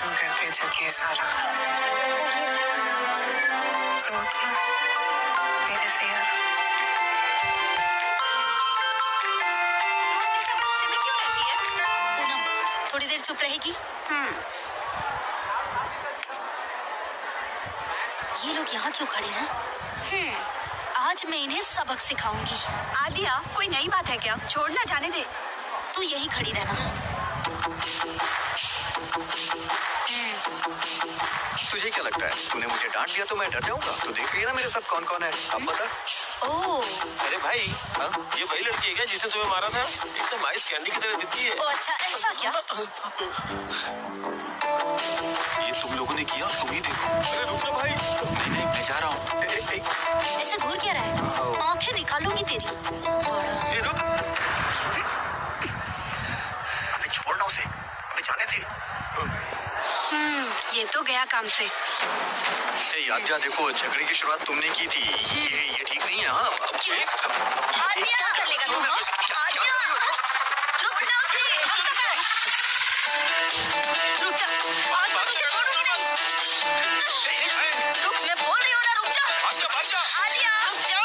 Imagination करते जग ये सारा। रो तो ना मेरे से यार। गुस्से में क्यों रहती है? पूनम, थोड़ी देर चुप रहेगी? ये लोग यहाँ क्यों खड़े हैं? आज मैं इन्हें सबक सिखाऊंगी। आलिया, कोई नई बात है क्या? छोड़ना, जाने दे। तू यही खड़ी रहना। तुझे क्या लगता है तूने मुझे डांट दिया तो मैं डर जाऊंगा? तू देख रही है ना मेरे साथ कौन कौन है, अब बता। ओह, अरे भाई, हाँ? ये वही लड़की है क्या जिसने तुम्हें मारा था? एकदम आइस कैंडी की तरह दिखती है। ओ अच्छा, ऐसा क्या? ये तुम लोगों ने किया, तुम ही देखो। अरे रुक जा भाई। नहीं, मैं जा रहा हूँ। ऐसे घूर क्या रहा है? आंखें निकालूंगी तेरी। ये रुक। अबे छोड़ना उसे, अबे जाने दे। ये तो गया काम से। याद जा, देखो झगड़े की शुरुआत तुमने की थी। ये ठीक नहीं है। हाँ आदिया, क्या कर लेगा तू? हाँ? आदिया, रुक ना उसे। रुक जा, आज मैं तुझे छोड़ूंगी नहीं। रुक, मैं बोल रही हूँ ना, रुक जा। भाग जा। आदिया, रुक जा।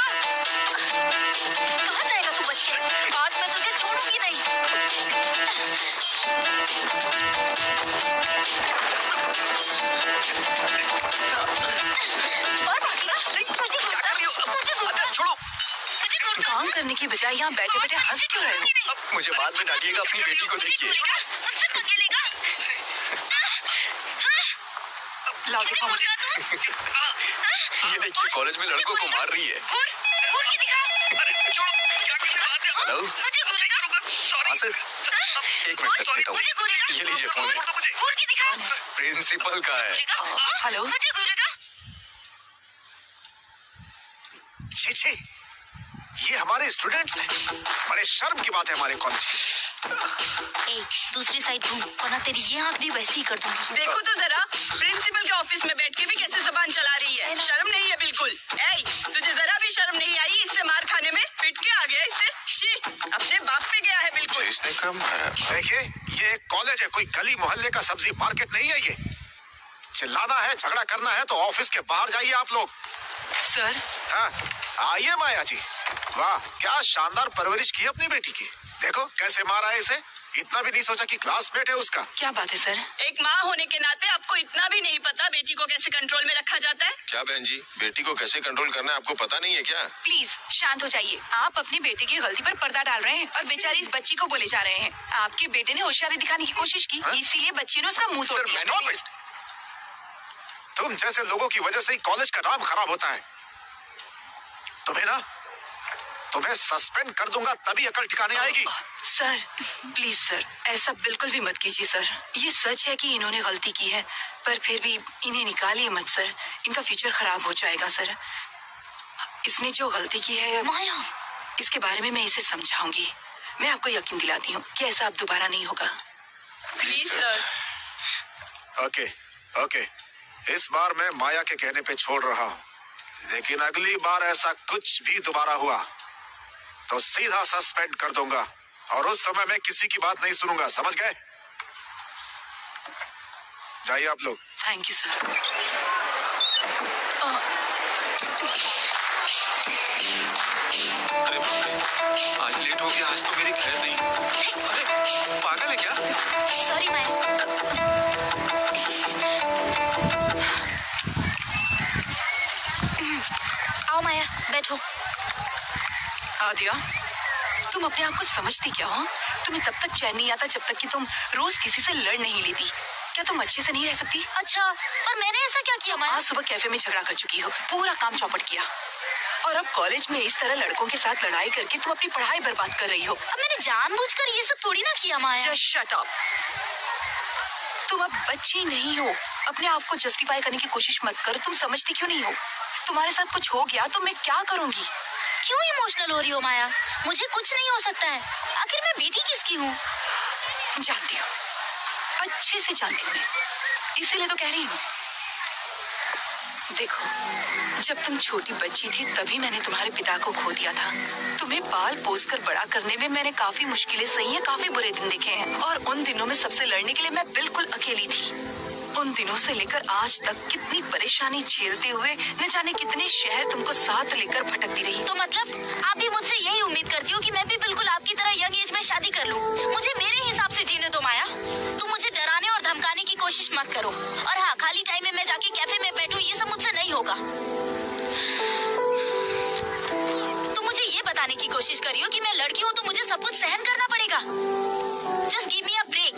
कहाँ जाएगा तू बच के? आज मैं तुझे छोड़ूंगी नहीं। और भागेगा? तुझे छोड़ो। काम करने की बजाय यहाँ बैठे बैठे हंस क्यों रहे हो? मुझे बाद में डांटिएगा, अपनी बेटी को देखिए। लाओ दिखाओ मुझे। ये देखिए कॉलेज में लड़कों को मार रही है। हेलो हाँ सर, एक मिनट रख देता हूँ। ये लीजिए फोन है, प्रिंसिपल का है। हेलो, छी, ये हमारे स्टूडेंट्स हैं। बड़े शर्म की बात है हमारे कॉलेज की। दूसरी साइड घूम, वरना तेरी ये आंख भी वैसी ही कर दूंगी। देखो तो जरा, प्रिंसिपल के ऑफिस में बैठ के भी कैसे जुबान चला रही है। शर्म नहीं है बिल्कुल। तुझे जरा भी शर्म नहीं आई इससे मार खाने में? पिट के आ गया इससे। छी, अपने बाप पे गया है बिल्कुल। इसने कम करा। देखिए, ये एक कॉलेज है, कोई गली मोहल्ले का सब्जी मार्केट नहीं है। ये चिल्लाना है, झगड़ा करना है तो ऑफिस के बाहर जाइए आप लोग। सर, हाँ, आइए माया जी। वाह, क्या शानदार परवरिश की अपनी बेटी की। देखो कैसे मारा है इसे। इतना भी नहीं सोचा कि क्लासमेट है उसका। क्या बात है सर? एक माँ होने के नाते आपको इतना भी नहीं पता बेटी को कैसे कंट्रोल में रखा जाता है? क्या बहन जी, बेटी को कैसे कंट्रोल करना है आपको पता नहीं है क्या? प्लीज शांत हो जाइए। आप अपनी बेटी की गलती पर पर्दा डाल रहे हैं और बेचारी इस बच्ची को बोले जा रहे हैं। आपके बेटे ने होशियारी दिखाने की कोशिश की, इसीलिए बच्ची ने उसका मुंह तोड़ दिया। तुम जैसे लोगों की वजह से ही कॉलेज का नाम खराब होता है। तुम्हें सस्पेंड कर दूंगा, तभी अकल ठिकाने आएगी। सर प्लीज सर, ऐसा बिल्कुल भी मत कीजिए सर। ये सच है कि इन्होंने गलती की है, पर फिर भी इन्हें निकालिए मत सर। इनका फ्यूचर खराब हो जाएगा सर। इसने जो गलती की है माया, इसके बारे में मैं इसे समझाऊंगी। मैं आपको यकीन दिलाती हूँ कि ऐसा अब दोबारा नहीं होगा। Please sir. ओके, इस बार मैं माया के कहने पे छोड़ रहा हूँ, लेकिन अगली बार ऐसा कुछ भी दोबारा हुआ तो सीधा सस्पेंड कर दूंगा और उस समय मैं किसी की बात नहीं सुनूंगा, समझ गए? जाइए आप लोग। Thank you sir. अरे बाप रे, आज लेट हो गया। आज तो मेरी खैर नहीं। अरे पागल है क्या? सॉरी माया। आओ माया, बैठो। आदिया, तुम अपने आप को समझती क्या हो? तुम्हें तब तक चैन नहीं आता जब तक कि तुम रोज किसी से लड़ नहीं लेती। क्या तुम अच्छे से नहीं रह सकती? अच्छा, पर मैंने ऐसा क्या किया माया? आज सुबह कैफे में झगड़ा कर चुकी हो, पूरा काम चौपट किया, और अब कॉलेज में इस तरह लड़कों के साथ लड़ाई करके तुम अपनी पढ़ाई बर्बाद कर रही हो। अब मैंने जानबूझकर ये सब थोड़ी ना किया माया। Just shut up. तुम अब बच्ची नहीं हो। अपने आप को जस्टिफाई करने की कोशिश मत करो। तुम समझती क्यों नहीं हो? तुम्हारे साथ कुछ हो गया तो मैं क्या करूंगी? क्यों इमोशनल हो रही हो माया? मुझे कुछ नहीं हो सकता है। आखिर मैं बेटी किसकी हूँ? जानती हूँ, अच्छे से जानती हूँ मैं, इसीलिए तो कह रही हूँ। देखो, जब तुम छोटी बच्ची थी तभी मैंने तुम्हारे पिता को खो दिया था। तुम्हें पाल पोस कर बड़ा करने में मैंने काफी मुश्किलें सही हैं, काफी बुरे दिन देखे हैं, और उन दिनों में सबसे लड़ने के लिए मैं बिल्कुल अकेली थी। उन दिनों से लेकर आज तक कितनी परेशानी झेलते हुए न जाने कितने शहर तुमको साथ लेकर भटकती रही। तो मतलब आप भी मुझसे यही उम्मीद करती हो कि मैं भी बिल्कुल आपकी तरह यंग एज में शादी कर लूं? मुझे मेरे हिसाब से जीने दो माया। तुम मुझे डराने और धमकाने की कोशिश मत करो। और हाँ, खाली टाइम में मैं जाके कैफे में बैठूं, ये सब मुझसे नहीं होगा। तुम मुझे ये बताने की कोशिश करी हो कि मैं लड़की हूँ तो मुझे सब कुछ सहन करना पड़ेगा। Just give me a break.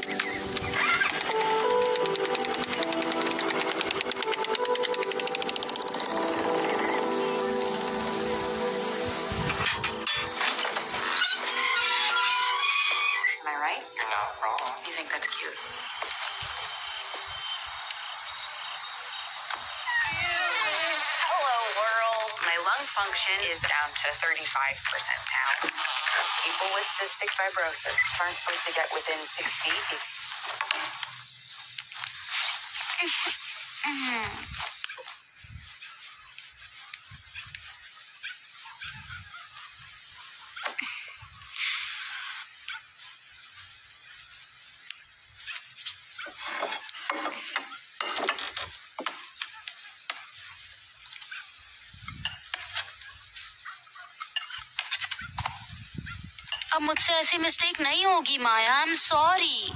Function is down to 35% now. People with cystic fibrosis aren't supposed to get within 6 feet. अब मुझसे ऐसी मिस्टेक नहीं होगी माया। I am sorry.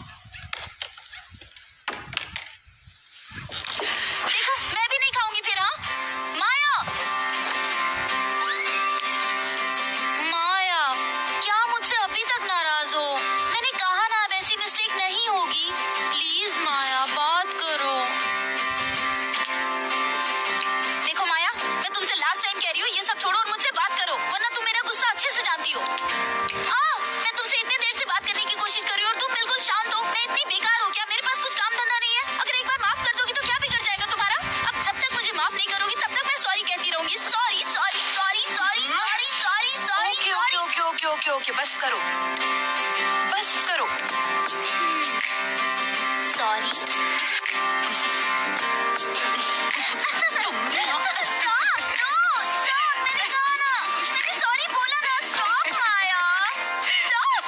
देखो, मैं भी नहीं खाऊंगी फिर। हाँ माया, माया क्या मुझसे अभी तक नाराज हो? मैंने कहा ना अब ऐसी मिस्टेक नहीं होगी। प्लीज माया, बात करो। देखो माया, मैं तुमसे लास्ट टाइम कह रही हूँ, ये सब छोड़ो और मुझसे बात करो, वरना तुम मेरा गुस्सा अच्छे से जानती हो। मैं तुमसे इतनी देर से बात करने की कोशिश कर रही हूँ और तुम बिल्कुल शांत हो। मैं इतनी बेकार हूँ क्या? मेरे पास कुछ काम धंधा नहीं है? अगर एक बार माफ कर दोगी तो क्या बिगड़ जाएगा तुम्हारा? अब जब तक मुझे माफ नहीं करोगी तब तक मैं सॉरी कहती रहूंगी। Sorry sorry sorry sorry sorry sorry sorry. Okay, बस करो, बस करो। सॉरी। मैंने कहा ना, मैंने सॉरी बोला ना। स्टॉप माया, स्टॉप।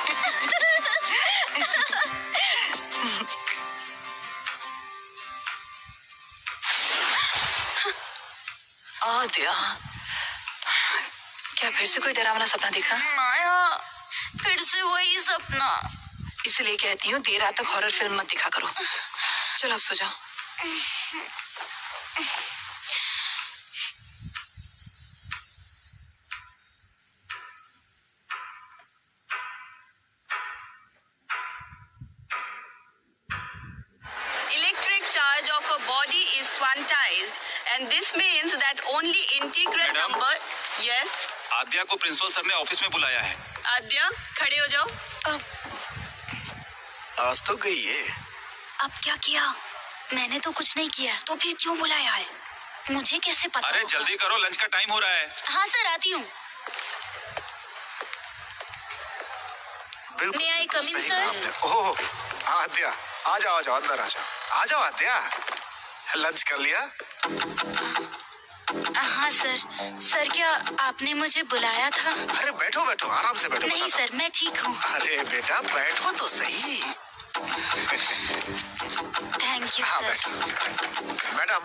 आद्या, क्या फिर से कोई डरावना सपना देखा? माया, फिर से वही सपना। इसलिए कहती हूँ देर रात तक हॉरर फिल्म मत दिखा करो। चलो अब सो जाओ। Electric charge of a body is quantized, and this means that only integral Madam? number. Yes, आद्या को प्रिंसिपल सर ने ऑफिस में बुलाया है। आद्या, खड़े हो जाओ। आज तो गई है। अब क्या किया? मैंने तो कुछ नहीं किया। तो फिर क्यों बुलाया है? मुझे कैसे पता अरे होगा? जल्दी करो, लंच का टाइम हो रहा है। हाँ सर, आती हूँ। बिल्कुल May I come in, सही sir? कहा आपने। ओह, आद्या, आ जाओ अंदर आ जाओ आद्या। लंच कर लिया? हाँ सर। सर क्या आपने मुझे बुलाया था? अरे बैठो आराम से बैठो। नहीं बताता सर, मैं ठीक हूँ। हूँ। अरे बेटा बैठो तो सही। थैंक यू हाँ सर। बैठो। मैडम,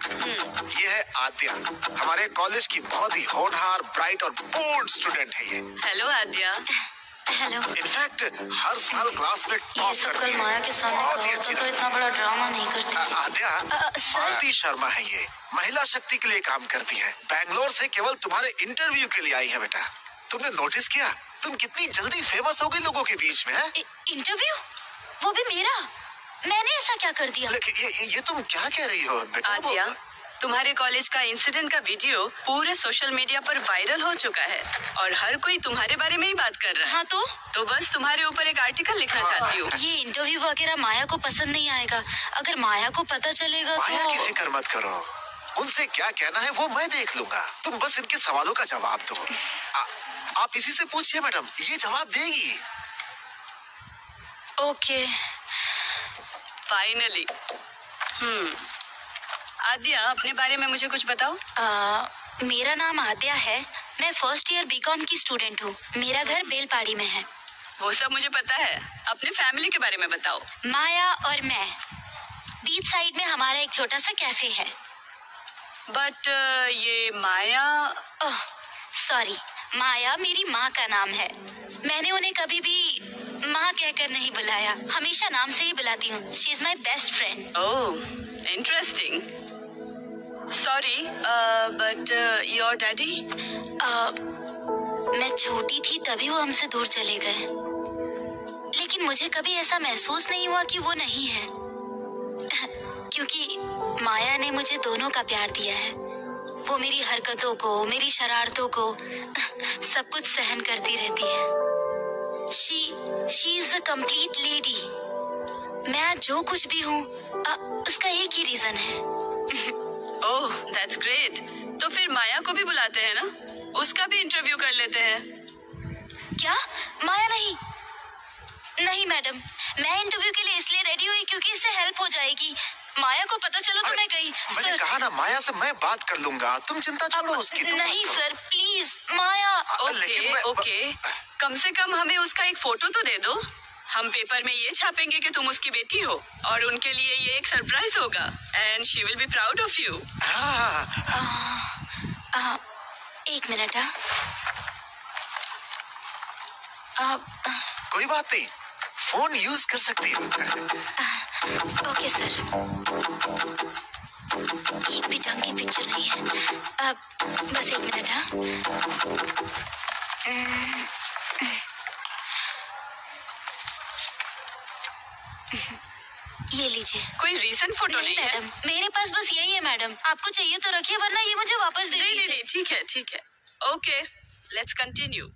ये है आद्या, हमारे कॉलेज की बहुत ही होनहार, ब्राइट और बोल्ड स्टूडेंट है ये। हेलो आद्या। हेलो। इनफैक्ट हर साल क्लास में ये टॉप सब करती कल है। माया के सामने बहुत ही कहा अच्छी होता तो इतना बड़ा ड्रामा नहीं करती थी। आद्या, सर। मालती शर्मा है ये, महिला शक्ति के लिए काम करती है। बैंगलोर से केवल तुम्हारे इंटरव्यू के लिए आई है बेटा। तुमने नोटिस किया तुम कितनी जल्दी फेमस हो गई लोगों के बीच में? इंटरव्यू? वो भी मेरा? मैंने ऐसा क्या कर दिया? लेकिन ये तुम क्या कह रही हो बेटा? आद्या, तुम्हारे कॉलेज का इंसिडेंट का वीडियो पूरे सोशल मीडिया पर वायरल हो चुका है और हर कोई तुम्हारे बारे में ही बात कर रहा है। हाँ तो बस तुम्हारे ऊपर एक आर्टिकल लिखना चाहती हूँ। ये इंटरव्यू वगैरह माया को पसंद नहीं आएगा। अगर माया को पता चलेगा माया की तो फिक्र मत करो, उनसे क्या कहना है वो मैं देख लूंगा। तुम बस इनके सवालों का जवाब दो। आप इसी से पूछिए मैडम, ये जवाब देगी। ओके। फाइनली। आद्या, अपने बारे में मुझे कुछ बताओ। मेरा नाम आद्या है। मैं फर्स्ट ईयर बीकॉम की स्टूडेंट हूँ। मेरा घर बेलपाड़ी में है। वो सब मुझे पता है। अपने फैमिली के बारे में बताओ। माया और मैं। बीच साइड में हमारा एक छोटा सा कैफे है। बट ये माया, ओह सॉरी, माया मेरी माँ का नाम है। मैंने उन्हें कभी भी माँ कहकर नहीं बुलाया, हमेशा नाम से ही बुलाती हूँ। She is my best friend. Oh interesting. Sorry but your daddy? मैं छोटी थी तभी वो हमसे दूर चले गए, लेकिन मुझे कभी ऐसा महसूस नहीं हुआ कि वो नहीं है, क्योंकि माया ने मुझे दोनों का प्यार दिया है। वो मेरी हरकतों को, मेरी शरारतों को सब कुछ सहन करती रहती है। She is a complete lady. मैं आज जो कुछ भी हूँ उसका एक ही रीजन है। Oh that's great. तो फिर माया को भी बुलाते हैं ना, उसका भी इंटरव्यू कर लेते हैं। क्या? माया नहीं? नहीं मैडम, मैं इंटरव्यू के लिए इसलिए रेडी हुई क्योंकि इससे हेल्प हो जाएगी। माया को पता चलो तो मैं गई। मैंने कहा ना माया से मैं बात कर लूंगा, तुम चिंता छोड़ो उसकी। नहीं सर प्लीज, माया। ओके, कम से कम हमें उसका एक फोटो तो दे दो। हम पेपर में ये छापेंगे कि तुम उसकी बेटी हो, और उनके लिए ये एक सरप्राइज होगा। And she will be proud of you. एक मिनट। कोई बात नहीं, फोन यूज कर सकती हो। Okay sir. एक भी ढंग की पिक्चर नहीं है। बस एक मिनट। ये लीजिए। कोई रीसेंट फोटो नहीं है मैडम, मेरे पास बस यही है मैडम। आपको चाहिए तो रखिए, वरना ये मुझे वापस दे दीजिए। नहीं, ठीक है। Okay, let's continue.